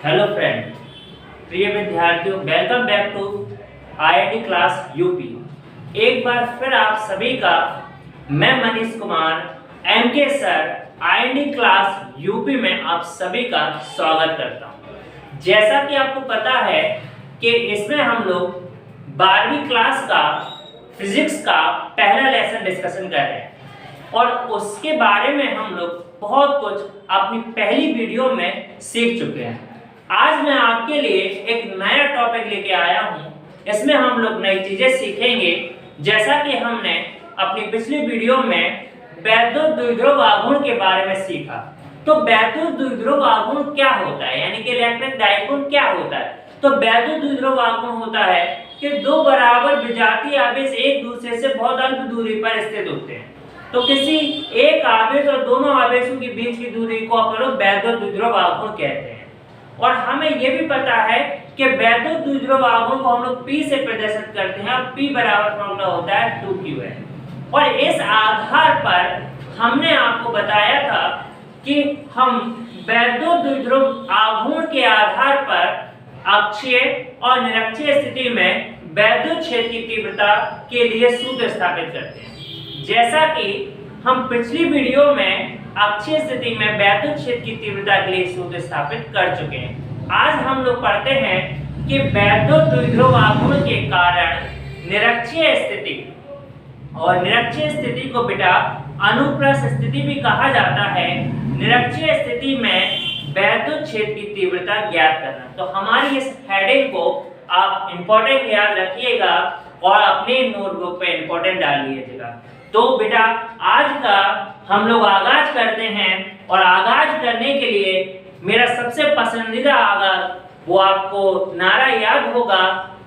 Hello friend, प्रिय विद्यार्थियों, welcome back to IIT class UP. एक बार फिर आप सभी का मैं Manish Kumar MK sir IIT class UP में आप सभी का स्वागत करता हूं। जैसा कि आपको पता है कि इसमें हम लोग 12वीं क्लास का फिजिक्स का पहला लेसन डिस्कशन कर रहे हैं और उसके बारे में हम लोग बहुत कुछ अपनी पहली वीडियो में सीख चुके हैं। आज मैं आपके लिए एक नया टॉपिक लेके आया हूँ। इसमें हम लोग नई चीजें सीखेंगे। जैसा कि हमने अपनी पिछली वीडियो में वैद्युत द्विध्रुव आघूर्ण के बारे में सीखा, तो वैद्युत द्विध्रुव आघूर्ण क्या होता है, यानी कि इलेक्ट्रिक डाइपोल क्या होता है। तो वैद्युत द्विध्रुव आघूर्ण होता है कि दो बराबर विजातीय आवेश एक दूसरे से बहुत अल्प दूरी पर स्थित होते हैं। तो किसी एक आवेश और दोनों आवेशों के बीच की दूरी को अपन लोग वैद्युत द्विध्रुव आघूर्ण कहते हैं। और हमें यह भी पता है कि वैद्युत द्विध्रुव आघूर्ण को हम लोग P से प्रदर्शित करते हैं और P बराबर फॉर्मूला होता है 2Q। और इस आधार पर हमने आपको बताया था कि हम वैद्युत द्विध्रुव आघूर्ण के आधार पर अक्षीय और निरक्षीय स्थिति में वैद्युत क्षेत्र की तीव्रता के लिए सूत्र स्थापित करते हैं। जैसा कि हम पिछली वीडियो में अक्षीय स्थिति में वैद्युत क्षेत्र की तीव्रता के लिए सूत्र स्थापित कर चुके हैं। आज हम लोग पढ़ते हैं कि वैद्युत द्विध्रुव आघूर्ण के कारण निरक्षीय स्थिति, और निरक्षीय स्थिति को बेटा अनुप्रस्थ स्थिति भी कहा जाता है। निरक्षीय स्थिति में वैद्युत क्षेत्र की तीव्रता ज्ञात करना। तो हमारी इस हेडिंग को आप इंपॉर्टेंट याद रखिएगा और अपने नोटबुक पे इंपॉर्टेंट डाल लीजिएगा। तो बेटा आज का हम लोग आगाज करते हैं और आगाज करने के लिए मेरा सबसे पसंदीदा आगाज, वो आपको नारा याद होगा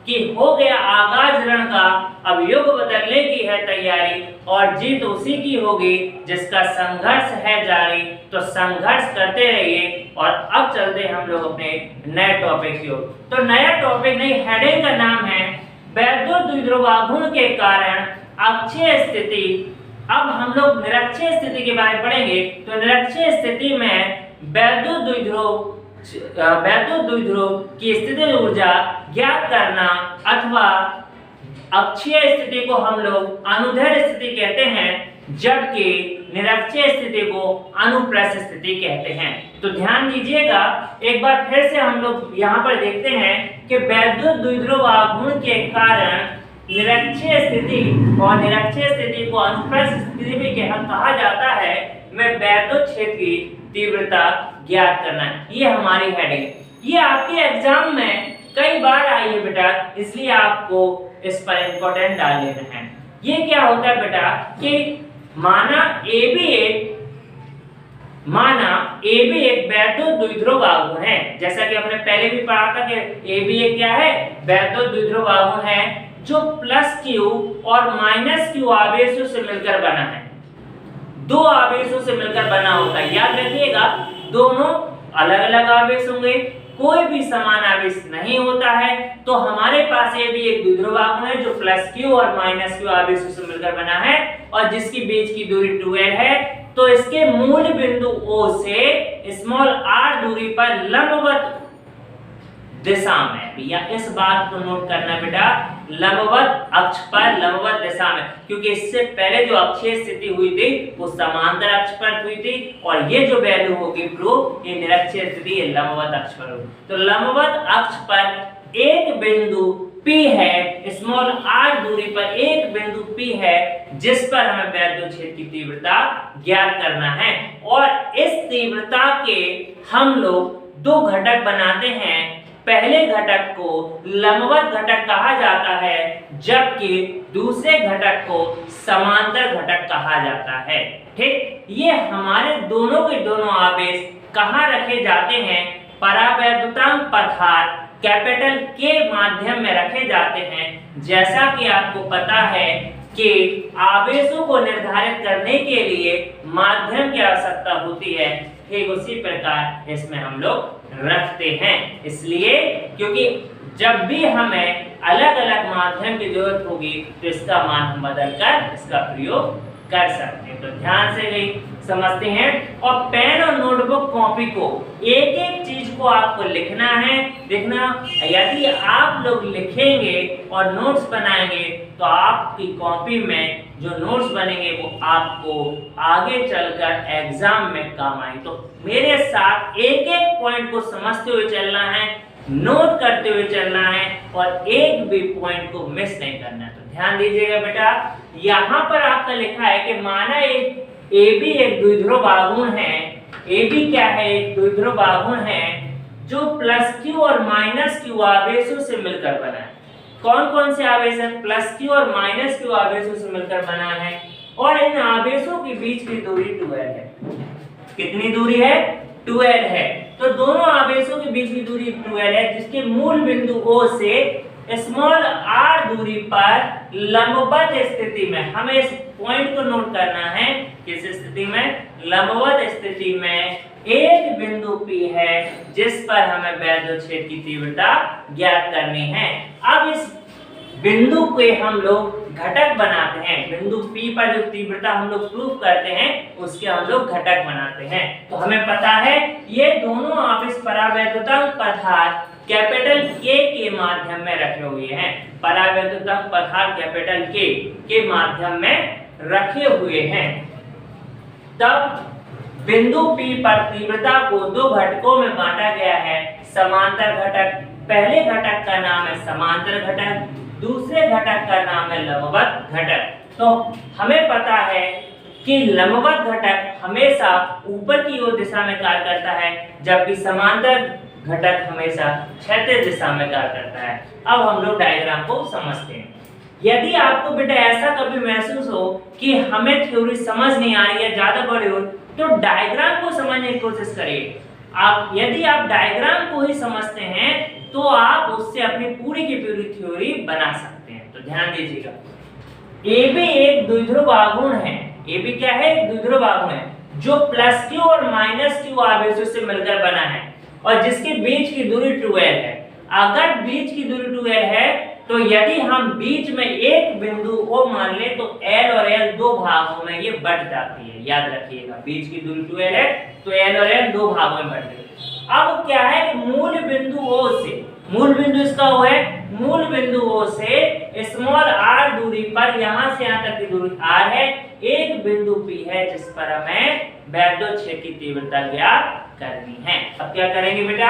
कि हो गया आगाज रण का, अब युग बदलने की है तैयारी और जीत उसी की होगी जिसका संघर्ष है जारी। तो संघर्ष करते रहिए। और अब चलते हम लोग अपने नए टॉपिक की ओर। तो नया टॉपिक, नई हेडिंग का नाम है वैद्युत द्विध्रुव आघूर्ण के कारण अक्षीय स्थिति। अब हम लोग निरक्षीय स्थिति के बारे में पढ़ेंगे। तो निरक्षीय स्थिति में वैद्युत द्विध्रुव की स्थितिज ऊर्जा ज्ञात करना, अथवा अक्षीय स्थिति को हम लोग अनुदैर्ध्य स्थिति कहते हैं, जबकि निरक्षीय स्थिति को अनुप्रस्थ स्थिति कहते हैं। तो ध्यान दीजिएगा, एक बार फिर से हम लोग यहाँ पर देखते हैं कि वैद्युत द्विध्रुव आघूर्ण के कारण निरक्षीय स्थिति, और निरक्षीय स्थिति को अनुप्रस्थ स्थिति भी कहा जाता है, में वैद्युत क्षेत्र की तीव्रता ज्ञात करना। ये हमारी हेडिंग, ये आपके एग्जाम में कई बार आई है बेटा, इसलिए आपको इस पर इंपॉर्टेंट डाल लेना है। ये क्या होता है बेटा कि माना ए भी एक वैद्युत द्विध्रुव आघूर्ण है। जैसा कि हमने पहले भी पढ़ा था कि ए भी एक क्या है, वैद्युत द्विध्रुव आघूर्ण है, जो +Q और -Q आवेशों से मिलकर बना है। दो आवेशों से मिलकर बना होता है। याद रखिएगा, दोनों अलग अलग आवेश होंगे, कोई भी समान आवेश नहीं होता है। तो हमारे पास ये भी एक द्विध्रुव आघूर्ण है जो +Q और -Q आवेशों से मिलकर बना है और जिसकी बीच की दूरी 2L है। तो इसके मूल बिंदु O से r दूरी पर लंबवत दिशा में, या इस बात को नोट करना बेटा, लंबवत अक्ष पर लंबवत दिशा में, क्योंकि इससे पहले जो अक्षीय स्थिति हुई थी वो समांतर अक्ष पर हुई थी और ये जो वैल्यू होगी प्रूफ, ये निरक्षीय स्थिति ये लंबवत अक्ष पर होगी। तो लंबवत अक्ष पर एक बिंदु P है, r दूरी पर एक बिंदु P है, जिस पर हमें वैद्युत क्षेत्र की तीव्रता ज्ञात करना है। और इस तीव्रता के हम लोग दो घटक बनाते हैं। पहले घटक को लंबवत घटक कहा जाता है, जबकि दूसरे घटक को समांतर घटक कहा जाता है। ठीक, ये हमारे दोनों के दोनों आवेश कहाँ रखे जाते हैं, परावैद्युतांक पदार्थ कैपिटल K माध्यम में रखे जाते हैं। जैसा कि आपको पता है कि आवेशों को निर्धारित करने के लिए माध्यम की आवश्यकता होती है, ठीक उसी प्रकार इसमें हम लोग रखते हैं। इसलिए क्योंकि जब भी हमें अलग अलग माध्यम की जरूरत होगी तो इसका मान हम बदलकर इसका प्रयोग कर सकते हैं। तो ध्यान से गई समझते हैं। और पेन और नोटबुक कॉपी को एक एक चीज को आपको लिखना है। देखना, यदि आप लोग लिखेंगे और नोट्स बनाएंगे तो आपकी कॉपी में जो नोट्स बनेंगे वो आपको आगे चलकर एग्जाम में काम आए। तो मेरे साथ एक एक पॉइंट को समझते हुए चलना है, नोट करते हुए चलना है और एक भी पॉइंट को मिस नहीं करना है। तो ध्यान दीजिएगा बेटा, यहाँ पर आपका लिखा है कि माना ए बी एक द्विध्रुव आघूर्ण है। ए बी क्या है? एक द्विध्रुव आघूर्ण है जो प्लस क्यू और माइनस क्यू आवेशों से मिलकर बना है। कौन कौन से आवेश हैं? प्लस क्यू और माइनस क्यू आवेशों से मिलकर बना है और इन आवेशों के बीच की दूरी 2l है। कितनी दूरी है? 2l है। तो दोनों आवेशों के बीच की दूरी 2l है, जिसके मूल बिंदु O से स्मॉल r दूरी पर लंबवत स्थिति में, हमें इस पॉइंट को नोट करना है। किस स्थिति में? लंबवत स्थिति में एक बिंदु P है जिस पर हमें वैद्युत की तीव्रता ज्ञात करनी है। अब इस बिंदु के हम लोग घटक बनाते हैं। बिंदु P पर जो तीव्रता हम लोग प्रूफ करते हैं उसके हम लोग घटक बनाते हैं। तो हमें पता है ये दोनों आवेश परावैद्युतांक पदार्थ कैपिटल K के माध्यम में रखे हुए हैं। परावैद्युतांक पदार्थ कैपिटल K के माध्यम में रखे हुए हैं। तब बिंदु P पर तीव्रता को दो घटकों में बांटा गया है। समांतर घटक, पहले घटक का नाम है समांतर घटक, दूसरे घटक का नाम है लंबवत घटक। तो हमें पता है कि लंबवत घटक हमेशा ऊपर की ओर दिशा में कार्य करता है, जबकि समांतर घटक हमेशा क्षैतिज दिशा में कार्य करता है। अब हम लोग डायग्राम को समझते हैं। यदि आपको बेटा ऐसा कभी महसूस हो कि हमें थ्योरी समझ नहीं आ रही है, ज्यादा बड़े हो, तो डायग्राम को समझने की कोशिश करिए। यदि आप डायग्राम को ही समझते हैं तो आप उससे अपनी पूरी की पूरी थ्योरी बना सकते हैं। तो ध्यान दीजिएगा, AB एक द्विध्रुव आघूर्ण है। AB क्या है? एक द्विध्रुव आघूर्ण है जो प्लस क्यू और माइनस क्यू आवेशों से मिलकर बना है और जिसके बीच की दूरी 2l है। अगर बीच की दूरी 2l है तो यदि हम बीच में एक बिंदु O मान ले तो L और L दो भागों में ये बढ़ जाती है। याद रखिएगा, बीच की दूरी 2l है तो L और L दो भागों में बढ़ जाती है। अब क्या है कि मूल बिंदु O से, मूल बिंदु इसका वो है, मूल बिंदु O से स्मॉल r दूरी पर, यहां से यहां तक की दूरी r है, एक बिंदु P है जिस पर हमें वैद्युत क्षेत्र की तीव्रता ज्ञात करनी है। अब क्या करेंगे बेटा?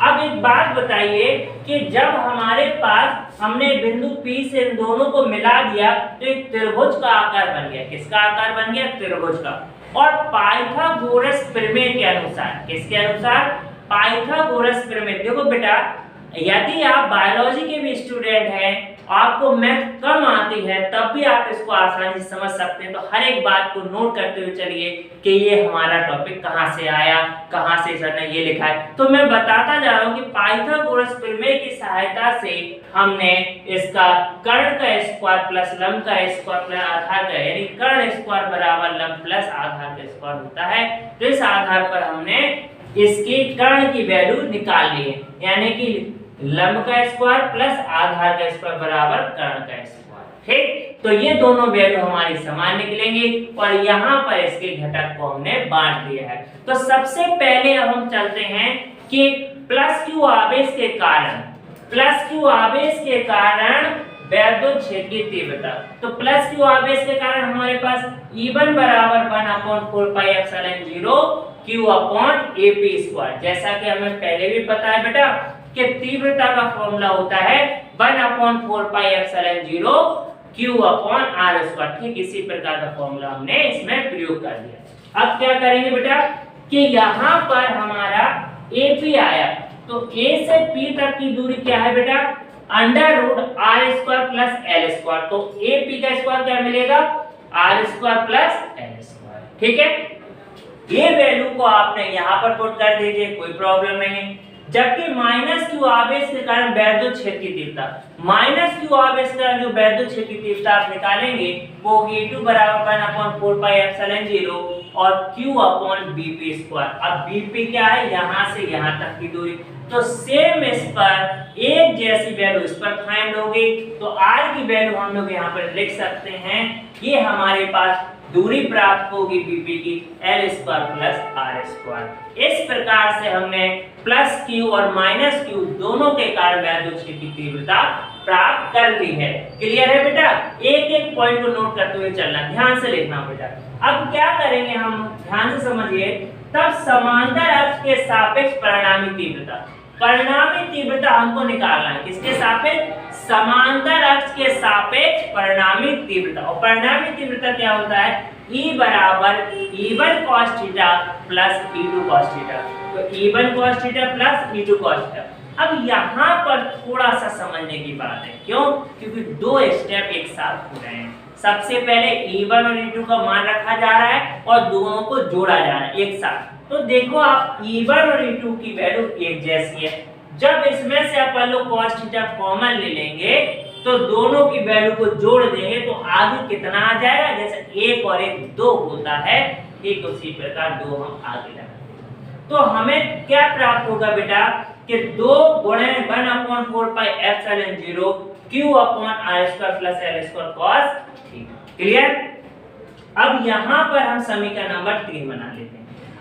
अब एक बात बताइए कि जब हमारे पास हमने बिंदु P से इन दोनों को मिला दिया तो एक त्रिभुज का आकार बन गया। किसका आकार बन गया? त्रिभुज का। और पाइथागोरस प्रमेय के अनुसार, किसके अनुसार? पाइथागोरस प्रमेय। देखो बेटा, यदि आप बायोलॉजी के भी स्टूडेंट हैं, आपको मैथ कम आती है, तब भी आप इसको आसानी से समझ सकते हैं। तो हर एक बात को नोट करते हुए चलिए कि ये हमारा टॉपिक कहाँ से आया, कहाँ से सर ने ये लिखा है। तो मैं बताता जा रहा हूँ कि पाइथागोरस प्रमेय की सहायता से हमने इसका कर्ण का स्क्वायर प्लस लंब का स्क्वायर प्लस आधार का, यानी कर्ण स्क्वायर बराबर लंब प्लस आधार का स्क्वायर होता है। तो इस आधार पर हमने इसकी कर्ण की वैल्यू निकाल ली है, यानी कि लंब का स्क्वायर प्लस आधार का स्क्वायर बराबर कर्ण का स्क्वायर। ठीक, तो ये दोनों वैल्यू हमारी समान निकलेंगी और यहाँ पर इसके घटक को हमने बांट दिया है। तो सबसे पहले हम चलते हैं कि प्लस क्यू आवेश के कारण, प्लस क्यू आवेश के कारण वैद्युत क्षेत्र की तीव्रता। तो प्लस क्यू आवेश के कारण हमारे पास E1 बराबर 1/4 pi epsilon 0 Q upon AP square. जैसा कि हमें पहले भी पता है बेटा कि तीव्रता का फॉर्मूला होता है 1/4 pi epsilon 0 Q upon R square. ठीक इसी प्रकार का फॉर्मूला हमने इसमें प्रयोग कर दिया। अब क्या करेंगे बेटा कि यहाँ पर हमारा AP आया, तो A से P तक की दूरी क्या है बेटा? √R square plus L square. तो AP का स्क्वायर क्या मिलेगा? R square plus L square. ठीक है, ये वैल्यू को आपने यहाँ पर पुट कर दीजिए, कोई प्रॉब्लम नहीं है। जबकि माइनस क्यू आवेश के कारण वैद्युत क्षेत्र की तीव्रता, माइनस क्यू आवेश के कारण जो वैद्युत क्षेत्र की तीव्रता आप निकालेंगे वो E2 बराबर 1/4 पाई एप्सिलॉन 0 और Q अपॉन BP स्क्वायर। अब BP क्या है? यहाँ से यहाँ तक की दूरी। तो सेम इस पर एक जैसी वैल्यू इस पर फाइंड होगी। तो R की वैल्यू हम लोग यहाँ पर लिख सकते हैं, ये हमारे पास दूरी प्राप्त होगी बीपी की L square plus R square. इस प्रकार से हमने प्लस Q और माइनस Q दोनों के कारण वैद्युत क्षेत्र की तीव्रता प्राप्त कर ली है। क्लियर है बेटा? एक एक पॉइंट को नोट करते हुए चलना, ध्यान से लिखना बेटा। अब क्या करेंगे हम, ध्यान से समझिए। तब समांतर अक्ष के सापेक्ष परिणामी तीव्रता, परिणामी तीव्रता हमको निकालना है। किसके सापेक्ष? समांतर अक्ष के सापेक्ष परिणामी तीव्रता। और परिणामी तीव्रता क्या होता है? E बराबर E1 cos theta plus E2 cos theta. तो E1 cos theta plus E2 cos theta. अब यहाँ पर थोड़ा सा समझने की बात है। क्यों? क्योंकि दो स्टेप एक साथ हो रहे हैं। सबसे पहले E1 और E2 का मान रखा जा रहा है और दोनों को जोड़ा जा रहा है एक साथ। तो देखो आप E1 और E2 की वैल्यू एक जैसी है। जब इसमें से अपन लोग cos थीटा कॉमन ले लेंगे तो दोनों की वैल्यू को जोड़ देंगे तो आगे कितना आ जाएगा? जैसे 1 और 1 2 होता है, ठीक उसी प्रकार 2 हम आगे लगाएंगे। तो हमें क्या प्राप्त होगा बेटा कि 2 गुणे 1/4 pi epsilon 0 Q upon R square plus L square cos theta. Clear? अब यहाँ पर हम समीकरण नंबर 3 बना लेते हैं।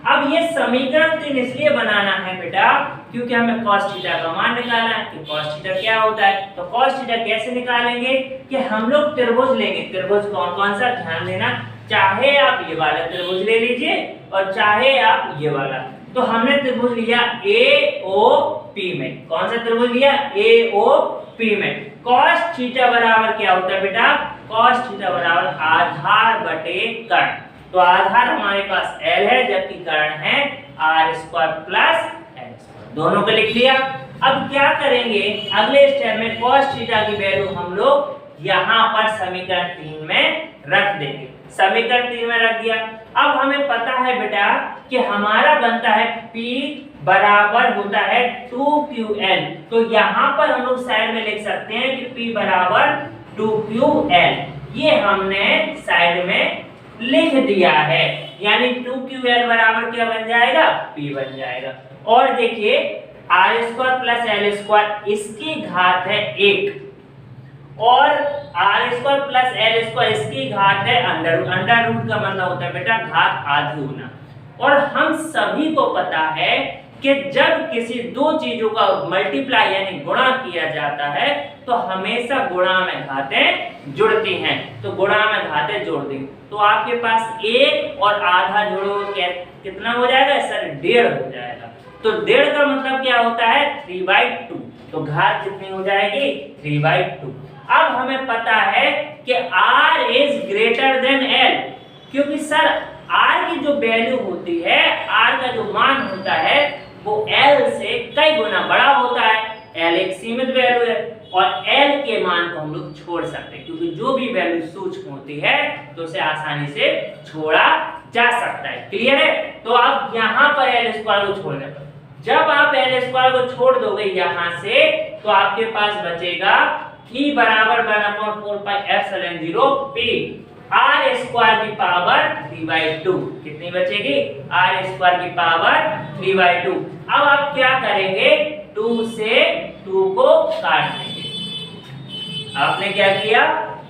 अब ये समीकरण 3 इसलिए बनाना है बेटा क्योंकि हमें cos थीटा का मान निकालना है। कि cos थीटा क्या होता है? तो cos थीटा कैसे निकालेंगे कि हम लोग त्रिभुज लेंगे। त्रिभुज कौन कौन सा, ध्यान देना। चाहे आप ये वाला त्रिभुज ले लीजिए और चाहे आप ये वाला। तो हमने त्रिभुज लिया AOP में। कौन सा त्रिभुज लिया? AOP में। cos थीटा बराबर क्या होता है बेटा? cos थीटा बराबर आधार बटे कर्ण। तो आधार हमारे पास L है जबकि कर्ण है R square plus L square. दोनों को लिख लिया। अब क्या करेंगे अगले स्टेप में? cos थीटा की वैल्यू हम लोग यहाँ पर समीकरण 3 में रख देंगे। समीकरण 3 में रख दिया। अब हमें पता है बेटा कि हमारा बनता है P बराबर होता है 2QL। तो यहाँ पर हम लोग साइड में लिख सकते हैं कि P बराबर 2QL। ये हमने साइड में लिख दिया है। यानी 2QL बराबर क्या बन जाएगा? P बन जाएगा। और देखिए R square plus L square इसकी घात है 1 और R square plus L square इसकी घात है अंडर रूट। अंडर रूट का मतलब होता है बेटा घात आधी होना। और हम सभी को पता है कि जब किसी दो चीजों का मल्टीप्लाई यानी गुणा किया जाता है तो हमेशा गुणा में घातें जुड़ती हैं। तो गुणा में घातें जोड़ देंगे तो आपके पास 1 और आधा जोड़ोगे कितना हो जाएगा सर? 1.5 हो जाएगा। तो 1.5 का मतलब क्या होता है? 3/2। तो घात कितनी हो जाएगी? 3/2। अब हमें पता है कि R is greater than L क्योंकि सर R की जो वैल्यू होती है, R का जो मान होता है वो L से कई गुना बड़ा होता है। L एक सीमित वैल्यू है और L के मान को हम लोग छोड़ सकते हैं क्योंकि जो भी वैल्यू सूक्ष्म होती है तो उसे आसानी से छोड़ा जा सकता है। क्लियर है? तो अब यहाँ पर L स्क्वायर को छोड़ने पर जब आप L स्क्वायर को छोड़ दोगे यहाँ से तो आपके पास बचेगा E बराबर 1/4 pi epsilon 0 P R square की पावर 3/2। कितनी बचेगी? R स्क्वायर की पावर 3/2। अब आप क्या करेंगे? 2 से 2 को काट देंगे। आपने क्या किया?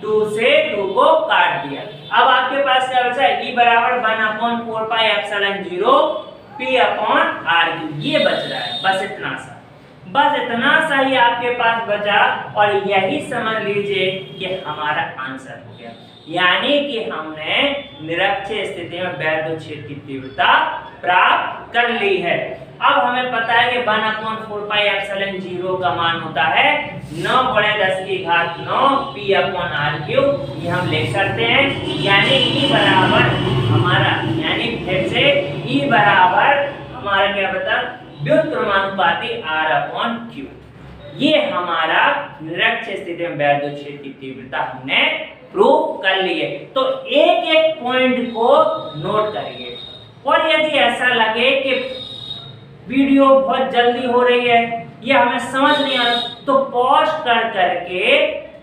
2 से 2 को काट दिया। अब आपके पास क्या बचा? E बराबर 1/4 pi epsilon 0 P upon R। ये बच रहा है, बस इतना सा। बस इतना सा ही आपके पास बचा और यही समझ लीजिए कि हमारा आंसर हो गया। यानी कि हमने निरक्षीय स्थिति में वैद्युत क्षेत्र की तीव्रता प्राप्त कर ली है। अब हमें पता है कि 1/4 पाई एप्सिलॉन 0 का मान होता है 9 × 10⁹ P अपॉन R3। ये हम लिख सकते हैं। यानी E बराबर हमारा, यानी फिर से E बराबर हमारा क्या बता? व्युत्क्रमानुपाती R अपॉन Q। ये हमारा निरक्षीय स्थिति में वैद्युत क्षेत्र की तीव्रता हमने प्रूव कर लिए। तो एक एक पॉइंट को नोट करिए और यदि ऐसा लगे कि वीडियो बहुत जल्दी हो रही है या हमें समझ नहीं आ रहा तो पॉज कर करके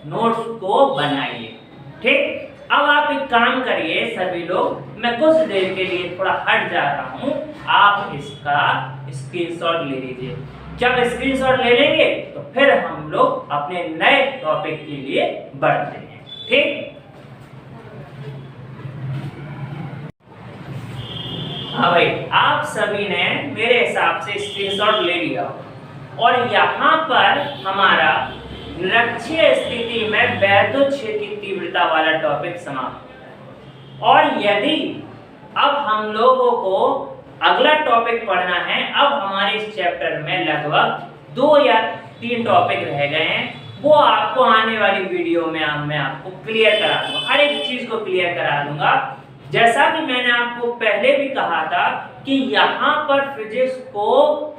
नोट्स को बनाइए। ठीक? अब आप एक काम करिए सभी लोग, मैं कुछ देर के लिए थोड़ा हट जा रहा हूं, आप इसका स्क्रीनशॉट ले लीजिए। जब स्क्रीनशॉट ले लेंगे तो फिर हम लोग अपने नए टॉपिक के लिए बढ़ते हैं। ठीक? हाँ भाई, आप सभी ने मेरे हिसाब से स्क्रीनशॉट ले लिया और यहाँ पर हमारा निरक्षीय स्थिति में वैद्युत क्षेत्र की तीव्रता वाला टॉपिक समाप्त। और यदि अब हम लोगों को अगला टॉपिक पढ़ना है, अब हमारे इस चैप्टर में लगभग 2 या 3 टॉपिक रह गए हैं, वो आपको आने वाली वीडियो में मैं आपको क्लियर करा दूंगा, हर एक चीज को क्लियर करा दूंगा। जैसा कि मैंने आपको पहले भी कहा था कि यहाँ पर फिजिक्स को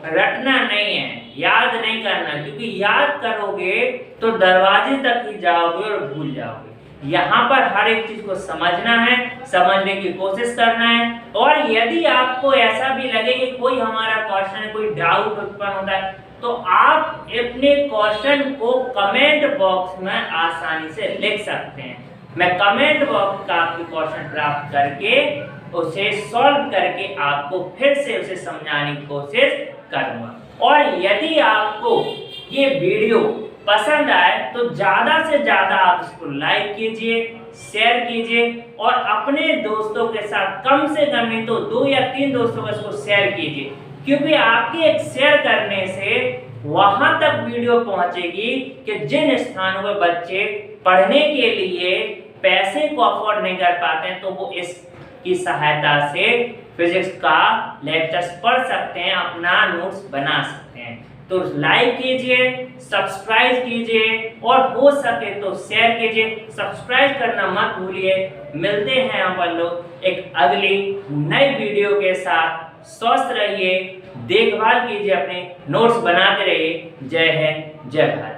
रटना नहीं है, याद नहीं करना, क्योंकि याद करोगे तो दरवाजे तक ही जाओगे और भूल जाओगे। यहाँ पर हर एक चीज को समझना है, समझने की कोशिश करना है। और यदि आपको ऐसा भी लगे कि कोई हमारा क्वेश्चन, कोई डाउट उत्पन्न होता है, तो आप अपने क्वेश्चन को कमेंट बॉक्स में आसानी से लिख सकते हैं। मैं कमेंट बॉक्स का आपके क्वेश्चन प्राप्त करके उसे सॉल्व करके आपको फिर से उसे समझाने की कोशिश करूंगा। और यदि आपको ये वीडियो पसंद आए तो ज़्यादा से ज़्यादा आप इसको लाइक कीजिए, शेयर कीजिए और अपने दोस्तों के साथ कम से कम नहीं तो 2 या 3 दोस्तों को इसको शेयर कीजिए, क्योंकि आपके एक शेयर करने से वहां तक वीडियो पहुंचेगी कि जिन स्थानों पर बच्चे पढ़ने के लिए पैसे को अफोर्ड नहीं कर पाते हैं, तो वो इसकी सहायता से फिजिक्स का लेक्चर्स पढ़ सकते हैं, अपना नोट्स बना सकते हैं। तो लाइक कीजिए, सब्सक्राइब कीजिए और हो सके तो शेयर कीजिए। सब्सक्राइब करना मत भूलिए। मिलते हैं हम लोग एक अगली नई वीडियो के साथ। स्वस्थ रहिए, देखभाल कीजिए, अपने नोट्स बनाते रहिए। जय हिंद, जय भारत।